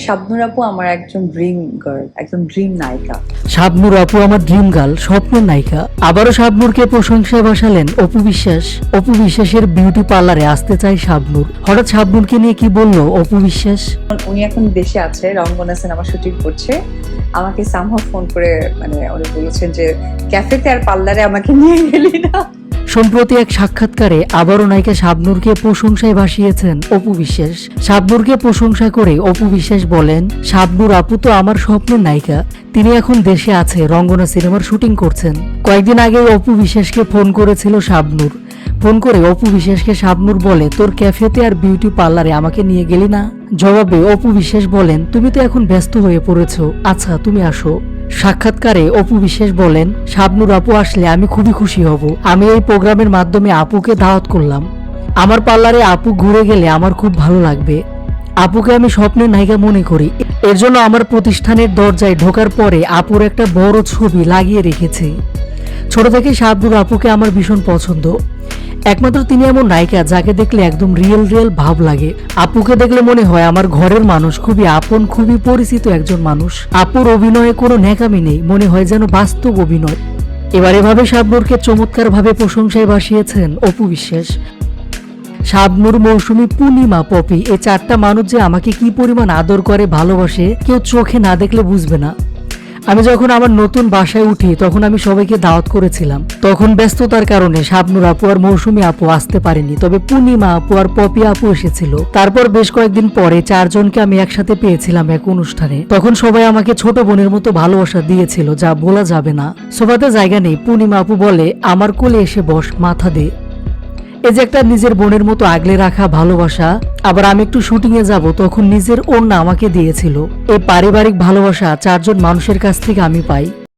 শাবনূর আপু আমার একজন ড্রিম গার্ল, একজন ড্রিম নায়িকা। শাবনূর আপু আমার ড্রিম গার্ল, স্বপ্নের নায়িকা। আবারও শাবনূরকে প্রশংসায় ভাসালেন অপু বিশ্বাস। অপু বিশ্বাসের বিউটি পার্লারে আসতে চায় শাবনূর। হঠাৎ শাবনূরকে নিয়ে কি বললো অপু বিশ্বাস? উনি এখন দেশে আছে, রঙ্গনা সিনেমা শুটিং করছে। আমাকে সামহাও ফোন করে উনি বলেছেন যে ক্যাফেতে আর পার্লারে আমাকে নিয়ে গেলি না। সম্প্রতি এক সাক্ষাৎকারে আবারও নায়িকা শাবনূরকে প্রশংসায় ভাসিয়েছেন অপু বিশ্বাস। শাবনূরকে প্রশংসা করে অপু বিশ্বাস বলেন, শাবনূর আপু তো আমার স্বপ্নের নায়িকা। তিনি এখন দেশে আছে, রঙ্গনা সিনেমার শুটিং করছেন। কয়েকদিন আগে অপু বিশ্বাসকে ফোন করেছিল শাবনূর। ফোন করে অপু বিশ্বাসকে শাবনূর বলে, তোর ক্যাফেতে আর বিউটি পার্লারে আমাকে নিয়ে গেলি না? জবাবে অপু বিশ্বাস বলেন, তুমি তো এখন ব্যস্ত হয়ে পড়েছো, আচ্ছা তুমি আসো। সাক্ষাৎকারে অপু বিশ্বাস বলেন, শাবনূর আপু আসলে আমি খুবই খুশি হব। আমি এই প্রোগ্রামের মাধ্যমে আপুকে দাওয়াত করলাম। আমার পার্লারে আপু ঘুরে গেলে আমার খুব ভালো লাগবে। আপুকে আমি স্বপ্নের নায়িকা মনে করি। এর জন্য আমার প্রতিষ্ঠানের দরজায় ঢোকার পরে আপুর একটা বড় ছবি লাগিয়ে রেখেছি। ছোট থেকে শাবনূর আপুকে আমার ভীষণ পছন্দ। একমাত্র তিনি এমন নায়িকা যাকে দেখলে একদম রিয়েল ভাব লাগে। আপুকে দেখলে মনে হয় আমার ঘরের মানুষ, খুবই আপন, খুবই পরিচিত একজন মানুষ। আপুর অভিনয়ে কোনো ন্যাকামি নেই, মনে হয় যেন বাস্তব অভিনয়। এবার এভাবে শাবনূরকে চমৎকার ভাবে প্রশংসায় ভাসিয়েছেন অপু বিশ্বাস। শাবনূর, মৌসুমী, পূর্ণিমা, পপি, এই চারটা মানুষ যে আমাকে কি পরিমাণ আদর করে, ভালোবাসে, কেউ চোখে না দেখলে বুঝবে না। আমি যখন আমার নতুন বাসায় উঠি তখন আমি সবাইকে দাওয়াত করেছিলাম। তখন ব্যস্ততার কারণে শাবনূর আপু আর মৌসুমী আপু আসতে পারেনি, তবে পূর্ণিমা আপু আর পপি আপু এসেছিল। তারপর বেশ কয়েকদিন পরে চারজনকে আমি একসাথে পেয়েছিলাম এক অনুষ্ঠানে। তখন সবাই আমাকে ছোট বোনের মতো ভালোবাসা দিয়েছিল, যা বলা যাবে না। সোফাতে জায়গা নেই, পূর্ণিমা আপু বলে, আমার কোলে এসে বস, মাথা দে। এই যে একটা নিজের বোনের মতো আগলে রাখা ভালোবাসা। আবার আমি একটু শুটিং এ যাব, তখন নিজের ওড়না আমাকে দিয়েছিল। এই পারিবারিক ভালোবাসা চারজন মানুষের কাছ থেকে আমি পাই।